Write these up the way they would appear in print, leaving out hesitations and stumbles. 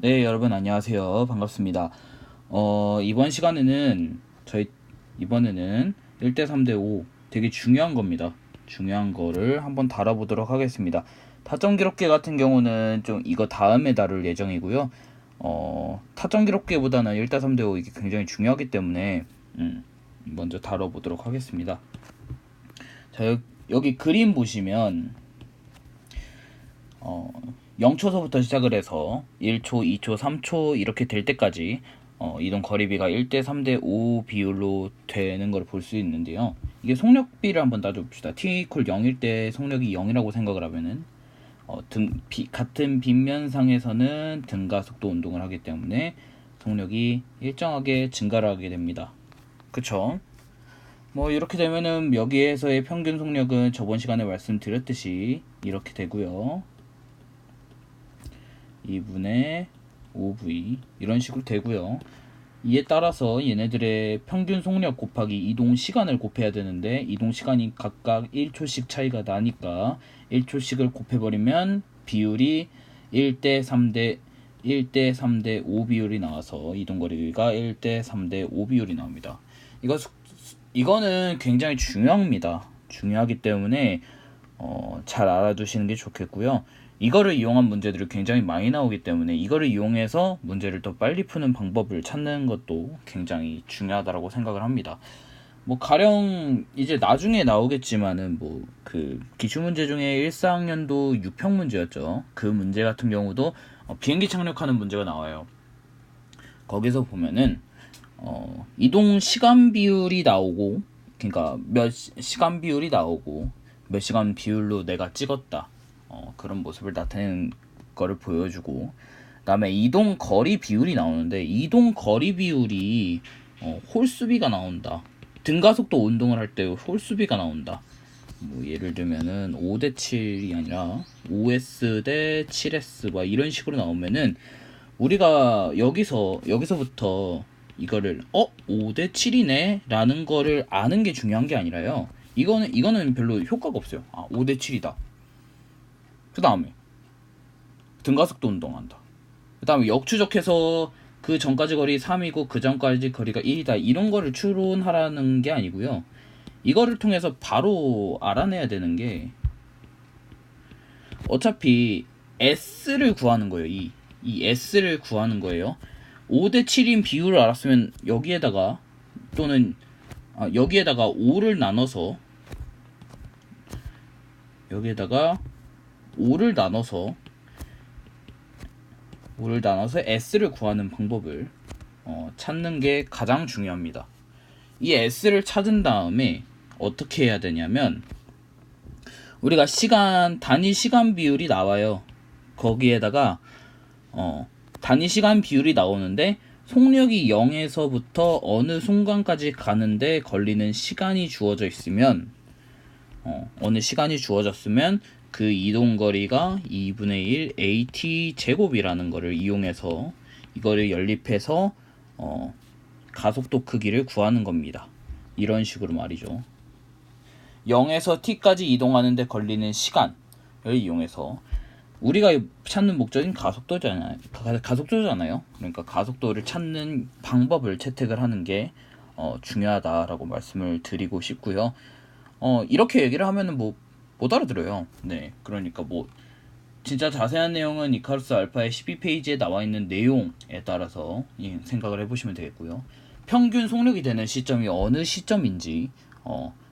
네, 여러분 안녕하세요. 반갑습니다. 이번 시간에는 이번에는 1대 3대 5 되게 중요한 겁니다. 중요한 거를 한번 다뤄보도록 하겠습니다. 타점 기록계 같은 경우는 좀 이거 다음에 다룰 예정이고요. 타점 기록계보다는 1대 3대 5 이게 굉장히 중요하기 때문에 먼저 다뤄보도록 하겠습니다. 자, 여기 그림 보시면 0초서부터 시작을 해서 1초, 2초, 3초 이렇게 될 때까지 이동 거리비가 1대 3대 5 비율로 되는 걸 볼 수 있는데요. 이게 속력비를 한번 따져봅시다. t 0일 때 속력이 0이라고 생각을 하면은 같은 빗면상에서는 등가속도 운동을 하기 때문에 속력이 일정하게 증가를 하게 됩니다. 그쵸? 뭐 이렇게 되면은 여기에서의 평균 속력은 저번 시간에 말씀드렸듯이 이렇게 되고요. 2분의 5v 이런 식으로 되고요. 이에 따라서 얘네들의 평균 속력 곱하기 이동 시간을 곱해야 되는데 이동 시간이 각각 1초씩 차이가 나니까 1초씩을 곱해버리면 비율이 1대 3대 5 비율이 나와서 이동거리가 1대 3대 5 비율이 나옵니다. 이거는 굉장히 중요합니다. 중요하기 때문에 잘 알아두시는 게 좋겠고요. 이거를 이용한 문제들이 굉장히 많이 나오기 때문에 이거를 이용해서 문제를 더 빨리 푸는 방법을 찾는 것도 굉장히 중요하다고 생각을 합니다. 뭐 가령 이제 나중에 나오겠지만은 뭐 그 기출문제 중에 1사학년도 6평 문제였죠. 그 문제 같은 경우도 비행기 착륙하는 문제가 나와요. 거기서 보면은 이동 시간 비율이 나오고, 그러니까 몇 시간 비율이 나오고 몇 시간 비율로 내가 찍었다. 그런 모습을 나타내는 거를 보여주고, 그다음에 이동 거리 비율이 나오는데 이동 거리 비율이 홀수비가 나온다. 등가속도 운동을 할 때 홀수비가 나온다. 뭐 예를 들면은 5대 7이 아니라 5S 대 7S 막 이런 식으로 나오면은 우리가 여기서부터 이거를 5대 7이네 라는 거를 아는 게 중요한 게 아니라요. 이거는 별로 효과가 없어요. 5대 7이다. 그 다음에 등가속도 운동한다. 그 다음에 역추적해서 그 전까지 거리 3이고 그 전까지 거리가 1이다. 이런 거를 추론하라는 게 아니고요. 이거를 통해서 바로 알아내야 되는 게 어차피 S를 구하는 거예요. 이 S를 구하는 거예요. 5대 7인 비율을 알았으면 여기에다가 또는 여기에다가 5를 나눠서 여기에다가 5를 나눠서 S를 구하는 방법을 찾는 게 가장 중요합니다. 이 S를 찾은 다음에 어떻게 해야 되냐면 우리가 단위 시간 비율이 나와요. 거기에다가 단위 시간 비율이 나오는데 속력이 0에서부터 어느 순간까지 가는데 걸리는 시간이 주어져 있으면 어느 시간이 주어졌으면 그 이동거리가 2분의 1 AT 제곱이라는 거를 이용해서 이거를 연립해서 가속도 크기를 구하는 겁니다. 이런 식으로 말이죠. 0에서 t까지 이동하는데 걸리는 시간을 이용해서 우리가 찾는 목적인 가속도잖아요. 그러니까 가속도를 찾는 방법을 채택을 하는 게 중요하다라고 말씀을 드리고 싶고요. 이렇게 얘기를 하면은 못 알아들어요. 네, 그러니까 진짜 자세한 내용은 이카루스 알파의 12페이지에 나와 있는 내용에 따라서 생각을 해보시면 되겠고요. 평균 속력이 되는 시점이 어느 시점인지,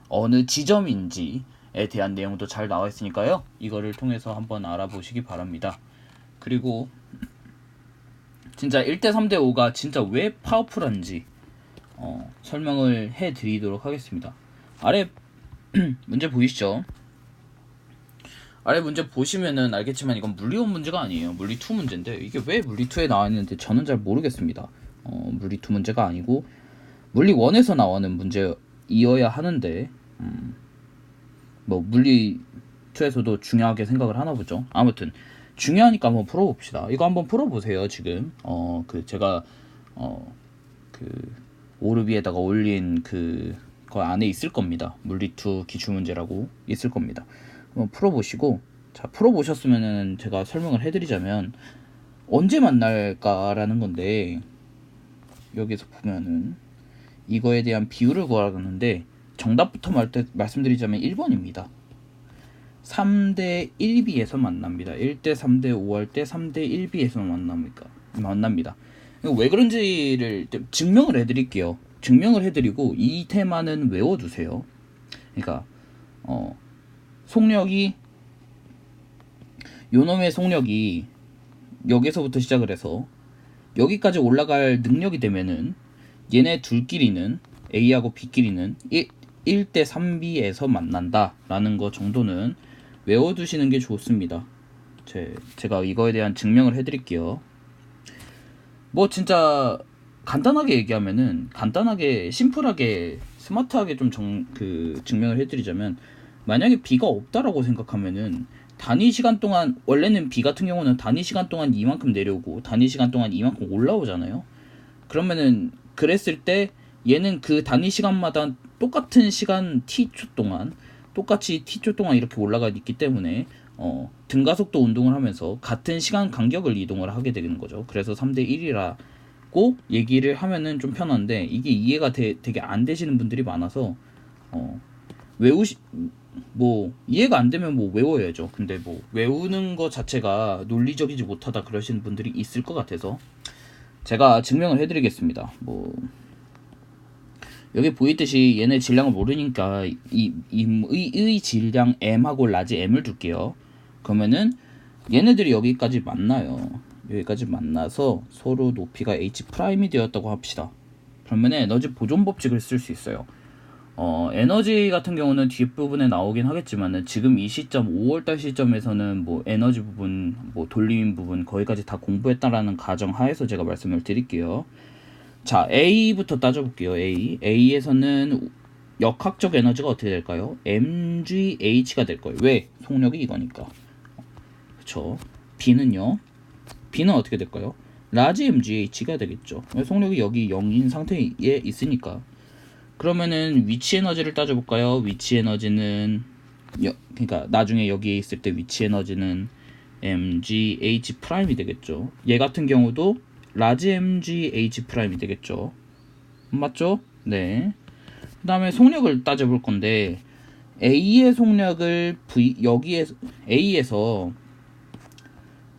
어느 지점인지에 대한 내용도 잘 나와 있으니까요. 이거를 통해서 한번 알아보시기 바랍니다. 그리고 진짜 1대 3대 5가 진짜 왜 파워풀한지 설명을 해드리도록 하겠습니다. 아래 문제 보이시죠? 아래 문제 보시면은 알겠지만 이건 물리1 문제가 아니에요. 물리2 문제인데 이게 왜 물리2에 나와있는지 저는 잘 모르겠습니다. 물리2 문제가 아니고 물리1에서 나오는 문제이어야 하는데 물리2에서도 중요하게 생각을 하나 보죠. 아무튼 중요하니까 한번 풀어봅시다. 이거 한번 풀어보세요. 지금 제가 오르비에다가 올린 그 안에 있을 겁니다. 물리2 기출문제라고 있을 겁니다. 한번 풀어보시고, 자, 풀어보셨으면은 제가 설명을 해드리자면 언제 만날까라는 건데, 여기서 보면은 이거에 대한 비율을 구하라는데 정답부터 말씀드리자면 1번입니다. 3대 1비에서 만납니다. 1대 3대 5 할 때 3대 1비에서 만납니다. 왜 그런지를 증명을 해드릴게요. 증명을 해드리고 이 테마는 외워두세요. 그러니까 속력이, 요놈의 속력이 여기서부터 시작을 해서 여기까지 올라갈 능력이 되면은 얘네 둘끼리는, A하고 B끼리는 1대 3B에서 만난다 라는 거 정도는 외워두시는 게 좋습니다. 제가 이거에 대한 증명을 해드릴게요. 뭐 진짜 간단하게 얘기하면은, 간단하게 심플하게 스마트하게 좀 증명을 해드리자면, 만약에 B가 없다라고 생각하면은 단위 시간 동안, 원래는 B 같은 경우는 단위 시간 동안 이만큼 내려오고 단위 시간 동안 이만큼 올라오잖아요. 그러면은 그랬을 때 얘는 그 단위 시간마다 똑같은 시간 t초 동안, 똑같이 t초 동안 이렇게 올라가 있기 때문에 등가속도 운동을 하면서 같은 시간 간격을 이동을 하게 되는 거죠. 그래서 3대 1이라고 얘기를 하면은 좀 편한데, 이게 이해가 되게 안 되시는 분들이 많아서 뭐 이해가 안 되면 뭐 외워야죠. 근데 뭐 외우는 거 자체가 논리적이지 못하다 그러시는 분들이 있을 것 같아서 제가 증명을 해드리겠습니다. 뭐 여기 보이듯이 얘네 질량을 모르니까 의 질량 m하고 라지 m을 둘게요. 그러면은 얘네들이 여기까지 만나요. 여기까지 만나서 서로 높이가 h'이 되었다고 합시다. 그러면 에너지 보존 법칙을 쓸 수 있어요. 에너지 같은 경우는 뒷부분에 나오긴 하겠지만은 지금 이 시점 5월달 시점에서는 뭐 에너지 부분, 뭐 돌림 부분 거기까지 다 공부했다라는 가정 하에서 제가 말씀을 드릴게요. 자, A부터 따져볼게요. A에서는 역학적 에너지가 어떻게 될까요? mgh가 될 거예요. 왜? 속력이 이거니까. 그쵸? B는요? B는 어떻게 될까요? 라지 mgh가 되겠죠. 속력이 여기 0인 상태에 있으니까. 그러면은 위치 에너지를 따져볼까요? 위치 에너지는 그러니까 나중에 여기에 있을 때 위치 에너지는 mgh'이 되겠죠. 얘 같은 경우도 라지 mgh'이 되겠죠. 맞죠? 네. 그 다음에 속력을 따져볼 건데, A의 속력을 여기에서 A에서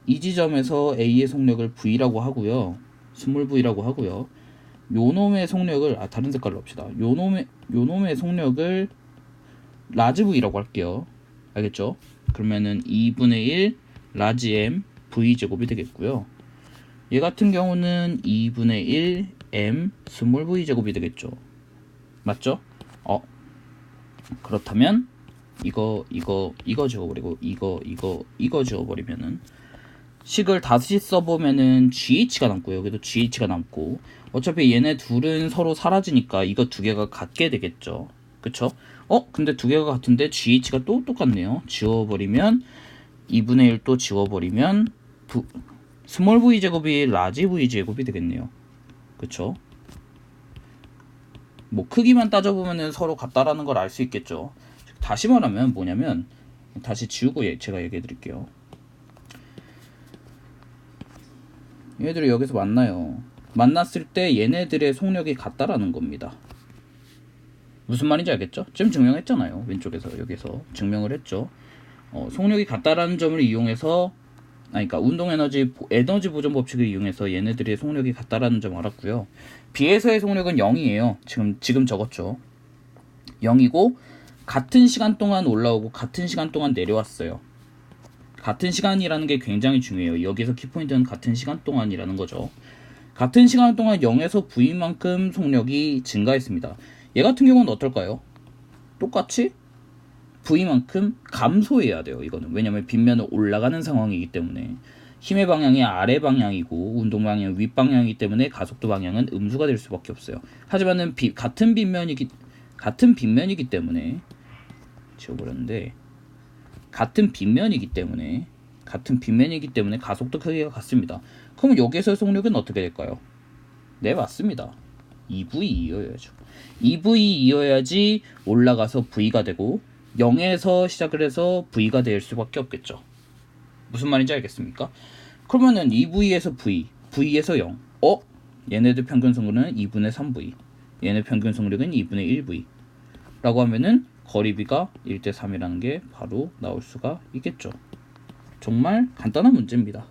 이 지점에서 A의 속력을 V라고 하고요. 스몰 V라고 하고요. 요놈의 속력을 다른 색깔로 합시다. 요놈의 속력을 라지 V라고 할게요. 알겠죠? 그러면은 2분의 1 라지 M V 제곱이 되겠고요. 얘 같은 경우는 2분의 1 M 스몰 V 제곱이 되겠죠. 맞죠? 그렇다면 이거 지워버리고 이거 지워버리면은 식을 다시 써보면은 GH가 남고 여기도 GH가 남고, 어차피 얘네 둘은 서로 사라지니까 이거 두 개가 같게 되겠죠. 그쵸? 근데 두 개가 같은데 GH가 또 똑같네요. 지워버리면 2분의 1 또 지워버리면 스몰 V 제곱이 라지 V 제곱이 되겠네요. 그쵸? 뭐 크기만 따져보면은 서로 같다라는 걸 알 수 있겠죠. 다시 말하면 뭐냐면, 다시 지우고 제가 얘기해 드릴게요. 얘네들이 여기서 만나요. 만났을 때 얘네들의 속력이 같다라는 겁니다. 무슨 말인지 알겠죠? 지금 증명했잖아요. 왼쪽에서 여기서 증명을 했죠. 속력이 같다라는 점을 이용해서, 그러니까 운동 에너지 보존 법칙을 이용해서 얘네들의 속력이 같다라는 점 알았고요. B에서의 속력은 0이에요. 지금 적었죠. 0이고 같은 시간 동안 올라오고 같은 시간 동안 내려왔어요. 같은 시간이라는 게 굉장히 중요해요. 여기서 키포인트는 같은 시간 동안이라는 거죠. 같은 시간 동안 0에서 V만큼 속력이 증가했습니다. 얘 같은 경우는 어떨까요? 똑같이 V만큼 감소해야 돼요. 이거는 왜냐면 빗면은 올라가는 상황이기 때문에, 힘의 방향이 아래 방향이고 운동 방향이 윗 방향이기 때문에 가속도 방향은 음수가 될 수밖에 없어요. 하지만은 같은 빗면이기 때문에 지워버렸는데, 같은 빗면이기 때문에 가속도 크기가 같습니다. 그럼 여기서 속력은 어떻게 될까요? 네, 맞습니다. 2V2여야죠. 2V2여야지 올라가서 V가 되고 0에서 시작을 해서 V가 될 수밖에 없겠죠. 무슨 말인지 알겠습니까? 그러면은 2V에서 V, V에서 0. 얘네들 평균 속력은 2분의 3V, 얘네 평균 속력은 2분의 1V 라고 하면은 거리비가 1대 3이라는 게 바로 나올 수가 있겠죠. 정말 간단한 문제입니다.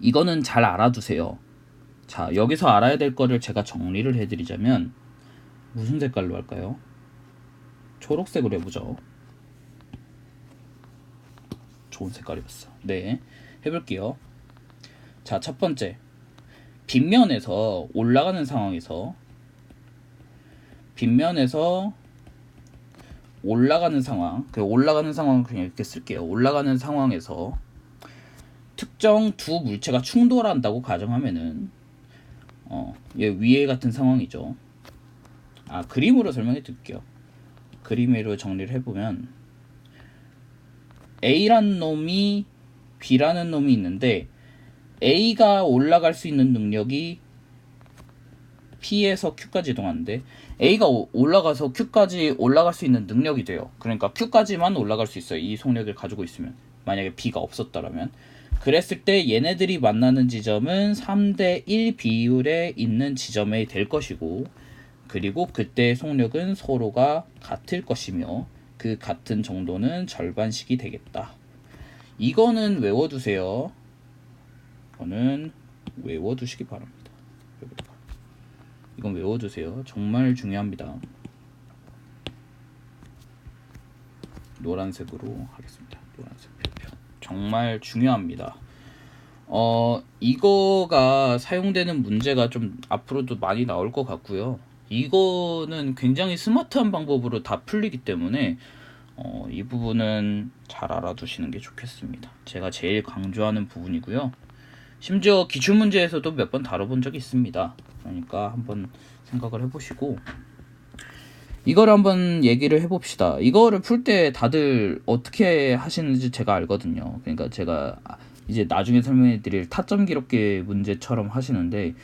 이거는 잘 알아두세요. 자, 여기서 알아야 될 거를 제가 정리를 해드리자면 무슨 색깔로 할까요? 초록색으로 해보죠. 좋은 색깔이었어. 네, 해볼게요. 자, 첫 번째, 빗면에서 올라가는 상황에서 올라가는 상황, 올라가는 상황을 그냥 이렇게 쓸게요. 올라가는 상황에서 특정 두 물체가 충돌한다고 가정하면은 얘 위에 같은 상황이죠. 그림으로 설명해 드릴게요. 그림으로 정리를 해보면 A라는 놈이 B라는 놈이 있는데 A가 올라갈 수 있는 능력이 P에서 Q까지 이동하는데 A가 올라가서 Q까지 올라갈 수 있는 능력이 돼요. 그러니까 Q까지만 올라갈 수 있어요. 이 속력을 가지고 있으면. 만약에 B가 없었다면. 그랬을 때 얘네들이 만나는 지점은 3대 1 비율에 있는 지점이 될 것이고, 그리고 그때의 속력은 서로가 같을 것이며 그 같은 정도는 절반씩이 되겠다. 이거는 외워두세요. 이거는 외워두시기 바랍니다. 이건 외워두세요. 정말 중요합니다. 노란색으로 하겠습니다. 노란색 별표. 정말 중요합니다. 이거가 사용되는 문제가 좀 앞으로도 많이 나올 것 같고요. 이거는 굉장히 스마트한 방법으로 다 풀리기 때문에 이 부분은 잘 알아두시는 게 좋겠습니다. 제가 제일 강조하는 부분이고요. 심지어 기출문제에서도 몇 번 다뤄본 적이 있습니다. 그러니까 한번 생각을 해보시고 이거를 한번 얘기를 해봅시다. 이거를 풀 때 다들 어떻게 하시는지 제가 알거든요. 그러니까 제가 이제 나중에 설명해 드릴 타점 기록계 문제처럼 하시는데,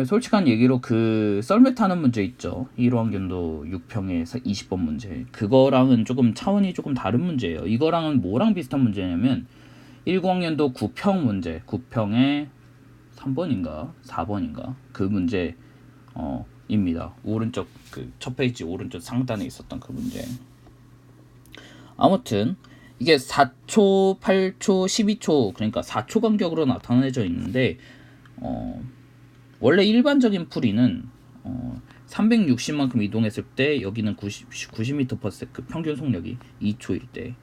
솔직한 얘기로 그 썰매 타는 문제 있죠. 1호학년도 6평에서 20번 문제. 그거랑은 조금 차원이 조금 다른 문제예요. 이거랑은 뭐랑 비슷한 문제냐면 19학년도 9평 문제, 9평에 3번인가 4번인가 그 문제 입니다. 오른쪽 그 첫 페이지 오른쪽 상단에 있었던 그 문제. 아무튼 이게 4초, 8초, 12초, 그러니까 4초 간격으로 나타내져 있는데 원래 일반적인 풀이는 360만큼 이동했을 때 여기는 90m/s 평균 속력이 2초일 때,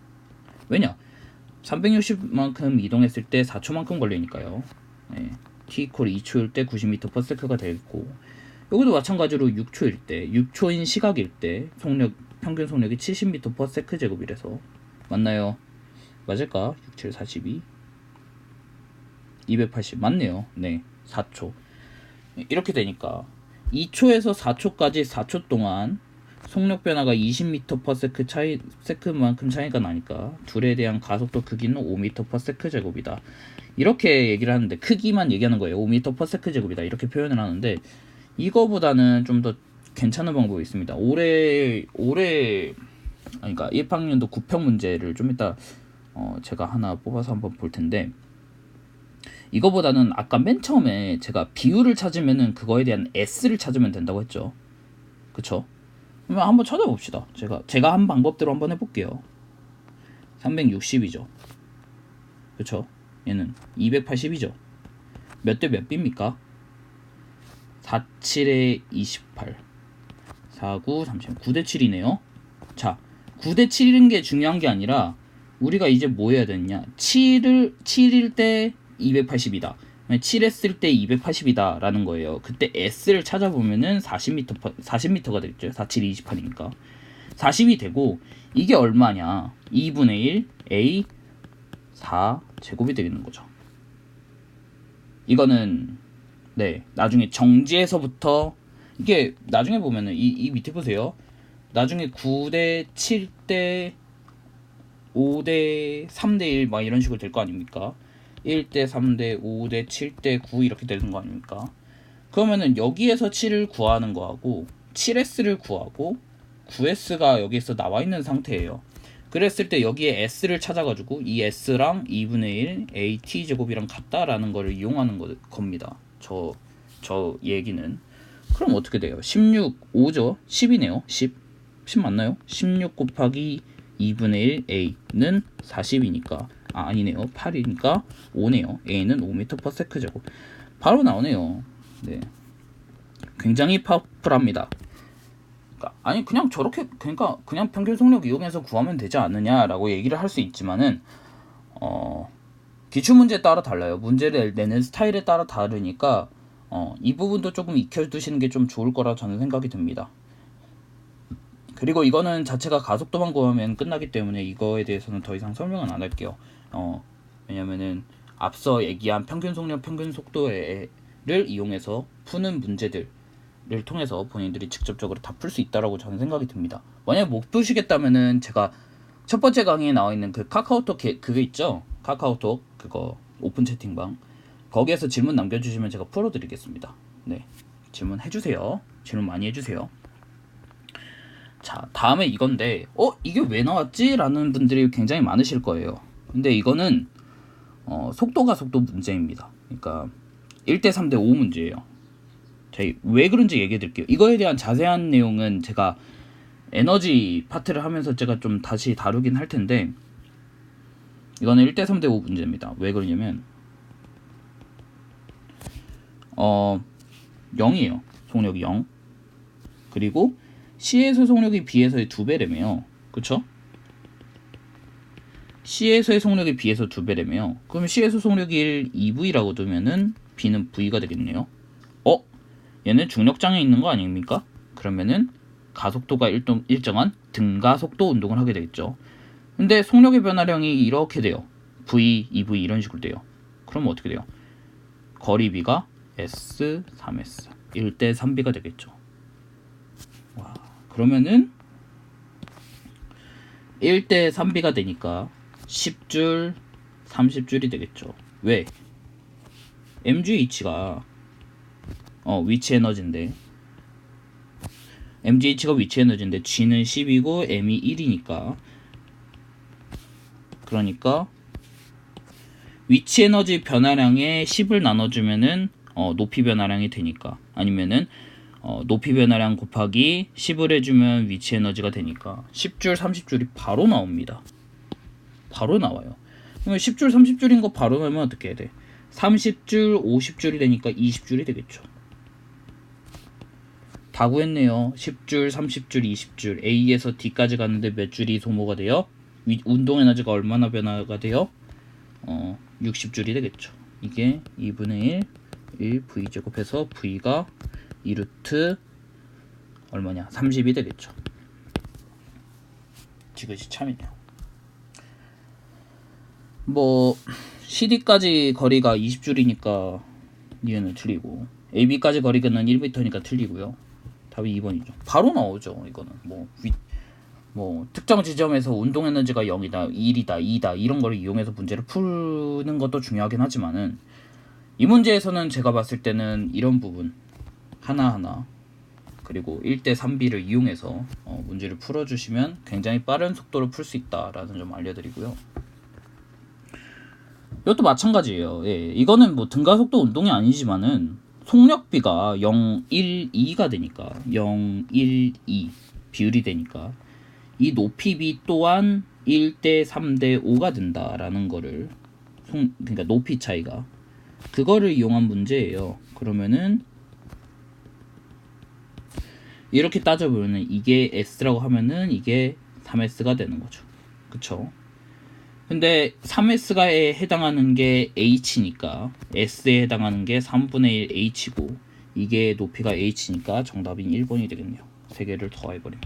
왜냐? 360만큼 이동했을 때 4초만큼 걸리니까요. 네. t = 2초일 때 90m/s가 되겠고, 여기도 마찬가지로 6초일 때, 6초인 시각일 때 평균 속력이 70m/s 제곱이라서 맞나요? 맞을까? 6, 7, 42 280 맞네요. 네, 4초. 이렇게 되니까 2초에서 4초까지 4초 동안 속력 변화가 20m/s 세크만큼 차이가 나니까 둘에 대한 가속도 크기는 5m/s 제곱이다. 이렇게 얘기를 하는데, 크기만 얘기하는 거예요. 5m/s 제곱이다. 이렇게 표현을 하는데, 이거보다는 좀 더 괜찮은 방법이 있습니다. 그러니까 1학년도 9평 문제를 좀 이따 제가 하나 뽑아서 한번 볼 텐데, 이거보다는 아까 맨 처음에 제가 비율을 찾으면은 그거에 대한 S를 찾으면 된다고 했죠. 그쵸? 그러면 한번 찾아봅시다. 제가 한 방법대로 한번 해볼게요. 360이죠. 그쵸? 얘는 280이죠. 몇 대 몇 비입니까? 47에 28 49 30 9대 7이네요. 자, 9대 7인 게 중요한 게 아니라 우리가 이제 뭐 해야 되느냐, 7일 때 280이다, 7했을 때 280이다 라는 거예요. 그때 S를 찾아보면은 40m가 되겠죠. 47, 28이니까 40이 되고, 이게 얼마냐, 2분의 1 A 4 제곱이 되겠는 거죠. 이거는 네, 나중에 정지에서부터, 이게 나중에 보면은 이 밑에 보세요. 나중에 9대 7대 5대 3대 1 막 이런 식으로 될 거 아닙니까? 1대 3대 5대 7대 9 이렇게 되는 거 아닙니까? 그러면은 여기에서 7을 구하는 거하고 7S를 구하고 9S가 여기에서 나와 있는 상태예요. 그랬을 때 여기에 s를 찾아가지고 이 s랑 2분의 1 at 제곱이랑 같다라는 거를 이용하는 겁니다. 저 얘기는. 그럼 어떻게 돼요? 16, 5죠? 10이네요. 10 맞나요? 16 곱하기 2분의 1 a는 40이니까 아니네요. 8이니까 5네요. a는 5m/s 제곱. 바로 나오네요. 네, 굉장히 파워풀합니다. 아니 그냥 저렇게 그러니까 그냥 평균 속력 이용해서 구하면 되지 않느냐라고 얘기를 할 수 있지만은 기출 문제에 따라 달라요. 문제를 내는 스타일에 따라 다르니까 이 부분도 조금 익혀두시는 게 좀 좋을 거라 저는 생각이 듭니다. 그리고 이거는 자체가 가속도만 구하면 끝나기 때문에 이거에 대해서는 더 이상 설명은 안 할게요. 왜냐면은 앞서 얘기한 평균 속력, 평균 속도를 이용해서 푸는 문제들을 통해서 본인들이 직접적으로 다 풀 수 있다라고 저는 생각이 듭니다. 만약 못 푸시겠다면은 제가 첫 번째 강의에 나와 있는 그 카카오톡 그거 있죠? 카카오톡 그거 오픈 채팅방 거기에서 질문 남겨주시면 제가 풀어드리겠습니다. 네, 질문 해주세요. 질문 많이 해주세요. 자, 다음에 이건데 이게 왜 나왔지? 라는 분들이 굉장히 많으실 거예요. 근데 이거는 속도 문제입니다. 그러니까 1대 3대 5 문제예요. 저희 왜 그런지 얘기해 드릴게요. 이거에 대한 자세한 내용은 제가 에너지 파트를 하면서 제가 좀 다시 다루긴 할 텐데 이거는 1대 3대 5 문제입니다. 왜 그러냐면 0이에요. 속력이 0. 그리고 C에서 속력이 B에서의 2배래매요. 그쵸? C에서의 속력이 B에서 2배래매요. 그러면 C에서 속력이 1, 2V라고 두면은 B는 V가 되겠네요. 얘는 중력장애 있는 거 아닙니까? 그러면은 가속도가 일정한 등가속도 운동을 하게 되겠죠. 근데 속력의 변화량이 이렇게 돼요. V, 2V 이런 식으로 돼요. 그럼 어떻게 돼요? 거리비가 S, 3S 1대 3B가 되겠죠. 와, 그러면은 1대 3B가 되니까 10줄, 30줄이 되겠죠. 왜? MGH가 위치 에너지인데 MGH가 위치 에너지인데 G는 10이고 M이 1이니까 그러니까 위치 에너지 변화량에 10을 나눠주면은 높이 변화량이 되니까 아니면은 높이 변화량 곱하기 10을 해주면 위치 에너지가 되니까 10줄 30줄이 바로 나옵니다. 바로 나와요. 그러면 10줄 30줄인 거 바로 나오면 어떻게 해야 돼? 30줄 50줄이 되니까 20줄이 되겠죠. 다 구했네요. 10줄 30줄 20줄 A에서 D까지 갔는데 몇 줄이 소모가 돼요? 운동 에너지가 얼마나 변화가 돼요? 60줄이 되겠죠. 이게 2분의 1 V제곱해서 V가 2루트 얼마냐? 30이 되겠죠. 지그시 참이네요. 뭐 CD까지 거리가 20줄이니까 얘는 틀리고 AB까지 거리는 1m니까 틀리고요. 답이 2번이죠. 바로 나오죠. 이거는 뭐 특정 지점에서 운동 에너지가 0이다, 1이다, 2다 이런 거를 이용해서 문제를 푸는 것도 중요하긴 하지만은 이 문제에서는 제가 봤을 때는 이런 부분 하나하나 그리고 1대 3B를 이용해서 문제를 풀어주시면 굉장히 빠른 속도로 풀 수 있다라는 점 알려드리고요. 이것도 마찬가지예요. 예, 이거는 뭐 등가속도 운동이 아니지만은 속력비가 0, 1, 2가 되니까 0, 1, 2 비율이 되니까 이 높이비 또한 1대 3대 5가 된다라는 거를 그러니까 높이 차이가 그거를 이용한 문제예요. 그러면은 이렇게 따져보면은 이게 S라고 하면은 이게 3S가 되는 거죠. 그쵸? 근데 3S가에 해당하는 게 H니까 S에 해당하는 게 3분의 1 H고 이게 높이가 H니까 정답인 1번이 되겠네요. 3개를 더해버리면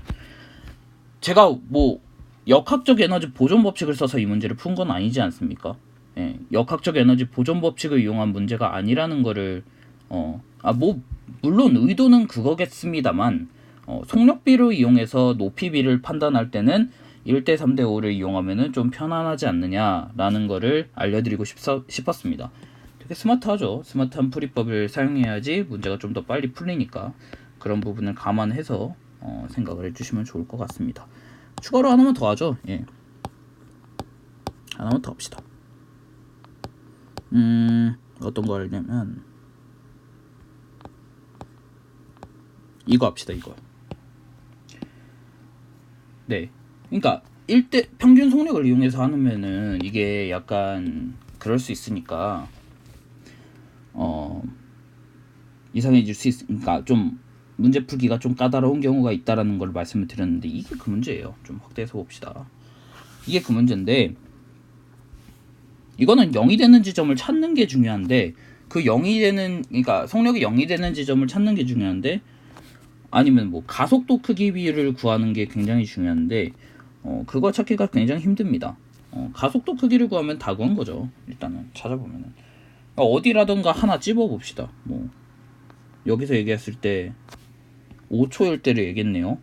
제가 뭐 역학적 에너지 보존 법칙을 써서 이 문제를 푼 건 아니지 않습니까? 예, 역학적 에너지 보존 법칙을 이용한 문제가 아니라는 거를 뭐 물론 의도는 그거겠습니다만 속력비를 이용해서 높이비를 판단할 때는 1대 3대 5를 이용하면은 좀 편안하지 않느냐라는 거를 알려드리고 싶었습니다. 되게 스마트하죠. 스마트한 풀이법을 사용해야지 문제가 좀 더 빨리 풀리니까 그런 부분을 감안해서 생각을 해주시면 좋을 것 같습니다. 추가로 하나만 더 하죠. 예. 하나만 더 합시다. 어떤 거 하려면 이거 합시다. 이거. 네. 그러니까 일대 평균 속력을 이용해서 하면은 이게 약간 그럴 수 있으니까 이상해질 수 있으니까 좀 문제 풀기가 좀 까다로운 경우가 있다라는 걸 말씀을 드렸는데 이게 그 문제예요. 좀 확대해서 봅시다. 이게 그 문제인데 이거는 0이 되는 지점을 찾는 게 중요한데 그 0이 되는 그러니까 속력이 0이 되는 지점을 찾는 게 중요한데 아니면 뭐 가속도 크기 비율을 구하는 게 굉장히 중요한데 그거 찾기가 굉장히 힘듭니다. 가속도 크기를 구하면 다 구한 거죠. 일단은 찾아보면은 어디라던가 하나 찝어 봅시다. 뭐 여기서 얘기했을 때 5초일 때를 얘기했네요.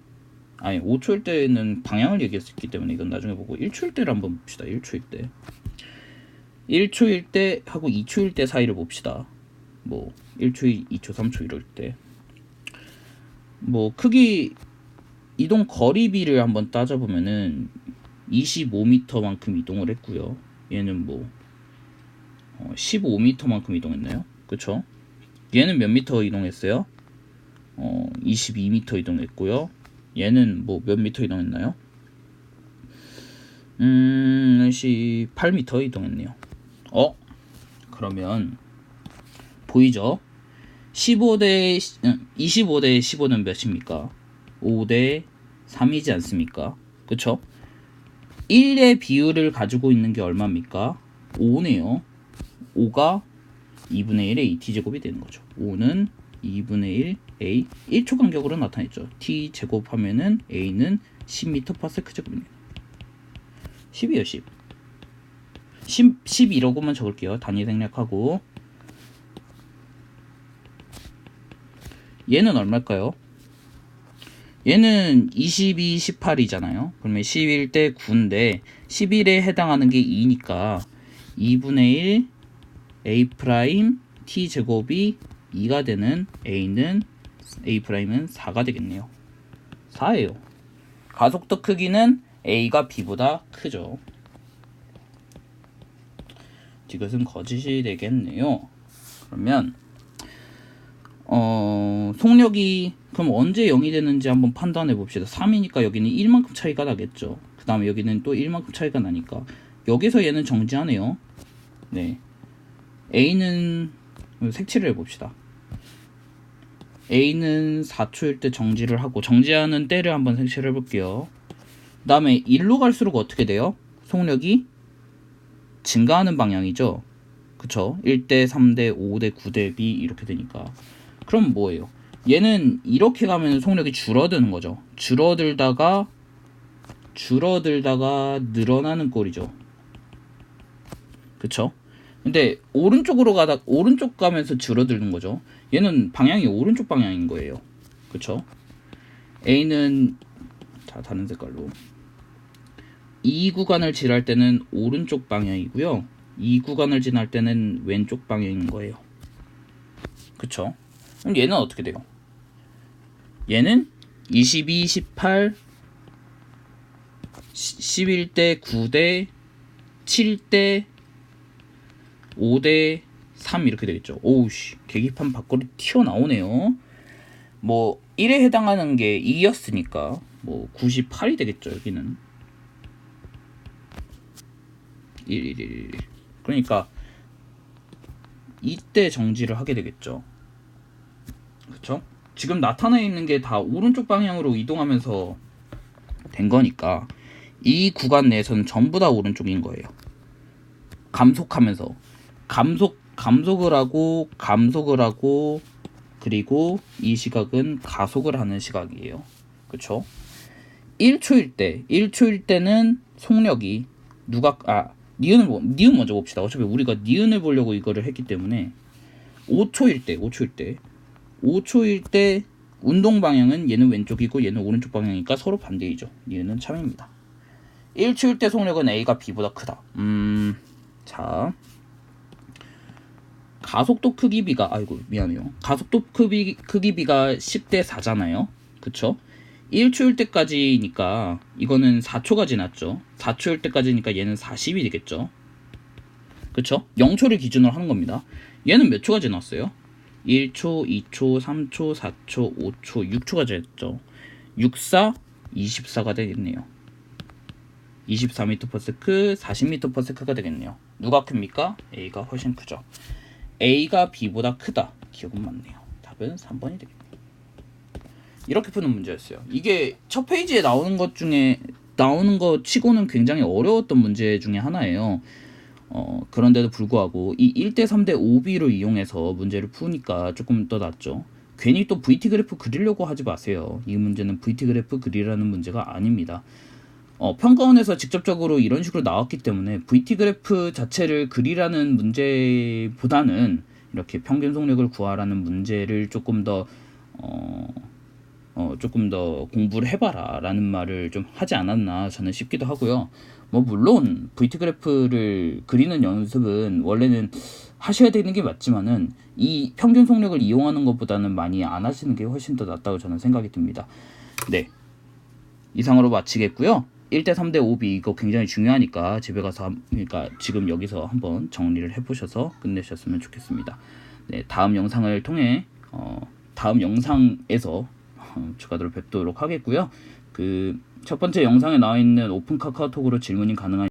아니 5초일 때는 방향을 얘기했기 때문에 이건 나중에 보고 1초일 때를 한번 봅시다. 1초일 때 1초일 때 하고 2초일 때 사이를 봅시다. 뭐 1초, 2초, 3초 이럴 때 뭐 크기 이동 거리비를 한번 따져보면은 25m만큼 이동을 했고요. 얘는 뭐 15m만큼 이동했나요? 그쵸? 얘는 몇 미터 이동했어요? 22m 이동했고요. 얘는 뭐 몇 미터 이동했나요? 8m 이동했네요. 그러면 보이죠? 25대 15는 몇입니까? 5대 3이지 않습니까? 그쵸? 1의 비율을 가지고 있는 게 얼마입니까? 5네요. 5가 2분의 1의 AT제곱이 되는 거죠. 5는 2분의 1 A 1초 간격으로 나타냈죠. T 제곱하면은 A는 10m/s 제곱이네요. 10이에요. 10이라고만 적을게요. 단위 생략하고 얘는 얼마일까요? 얘는 22, 18이잖아요. 그러면 11대 9인데 11에 해당하는 게 2니까 2분의 1 A 프라임 T 제곱이 2가 되는 A는 A 프라임은 4가 되겠네요. 4예요. 가속도 크기는 A가 B보다 크죠. 이것은 거짓이 되겠네요. 그러면 속력이 그럼 언제 0이 되는지 한번 판단해 봅시다. 3이니까 여기는 1만큼 차이가 나겠죠. 그 다음에 여기는 또 1만큼 차이가 나니까 여기서 얘는 정지하네요. 네, A는 색칠을 해봅시다. A는 4초일 때 정지를 하고 정지하는 때를 한번 색칠을 해볼게요. 그 다음에 1로 갈수록 어떻게 돼요? 속력이 증가하는 방향이죠. 그쵸? 1대 3대 5대 9대 B 이렇게 되니까 그럼 뭐예요? 얘는 이렇게 가면 속력이 줄어드는 거죠. 줄어들다가 늘어나는 꼴이죠. 그쵸? 근데 오른쪽으로 가다 오른쪽 가면서 줄어드는 거죠. 얘는 방향이 오른쪽 방향인 거예요. 그쵸? A는 다른 색깔로 이 구간을 지날 때는 오른쪽 방향이고요. 이 구간을 지날 때는 왼쪽 방향인 거예요. 그쵸? 그럼 얘는 어떻게 돼요? 얘는 22, 18, 11대 9대 7대 5대 3 이렇게 되겠죠. 오우씨, 계기판 밖으로 튀어나오네요. 뭐 1에 해당하는 게 2였으니까 뭐 98이 되겠죠. 여기는 1. 그러니까 이때 정지를 하게 되겠죠. 그쵸? 지금 나타나 있는 게 다 오른쪽 방향으로 이동하면서 된 거니까 이 구간 내에서는 전부 다 오른쪽인 거예요. 감속하면서 감속을 하고 그리고 이 시각은 가속을 하는 시각이에요. 그쵸? 1초일 때는 속력이 니은 먼저 봅시다. 어차피 우리가 니은을 보려고 이거를 했기 때문에 5초일 때 운동 방향은 얘는 왼쪽이고 얘는 오른쪽 방향이니까 서로 반대이죠. 니은은 참입니다. 1초일 때 속력은 A가 B보다 크다. 자, 가속도 크기비가 가속도 크기비가 10대 4잖아요. 그쵸? 1초일 때까지니까 이거는 4초가 지났죠. 4초일 때까지니까 얘는 40이 되겠죠. 그쵸? 0초를 기준으로 하는 겁니다. 얘는 몇 초가 지났어요? 1초, 2초, 3초, 4초, 5초, 6초가 지났죠. 64, 24가 되겠네요. 24m/s, 40m/s가 되겠네요. 누가 큽니까? A가 훨씬 크죠. A가 B보다 크다. 기억은 맞네요. 답은 3번이 되겠네요. 이렇게 푸는 문제였어요. 이게 첫 페이지에 나오는 것 치고는 굉장히 어려웠던 문제 중에 하나예요. 그런데도 불구하고 이 1대 3대 5B로 이용해서 문제를 푸니까 조금 더 낫죠. 괜히 또 VT 그래프 그리려고 하지 마세요. 이 문제는 VT 그래프 그리라는 문제가 아닙니다. 평가원에서 직접적으로 이런 식으로 나왔기 때문에 VT 그래프 자체를 그리라는 문제보다는 이렇게 평균 속력을 구하라는 문제를 조금 더 공부를 해봐라 라는 말을 좀 하지 않았나 저는 싶기도 하고요. 뭐 물론 VT 그래프를 그리는 연습은 원래는 하셔야 되는 게 맞지만은 이 평균 속력을 이용하는 것보다는 많이 안 하시는 게 훨씬 더 낫다고 저는 생각이 듭니다. 네, 이상으로 마치겠고요. 1대 3대 5B 이거 굉장히 중요하니까 집에 가서 그러니까 지금 여기서 한번 정리를 해보셔서 끝내셨으면 좋겠습니다. 네, 다음 영상을 통해 다음 영상에서 추가로 뵙도록 하겠고요. 그 첫 번째 영상에 나와 있는 오픈 카카오톡으로 질문이 가능한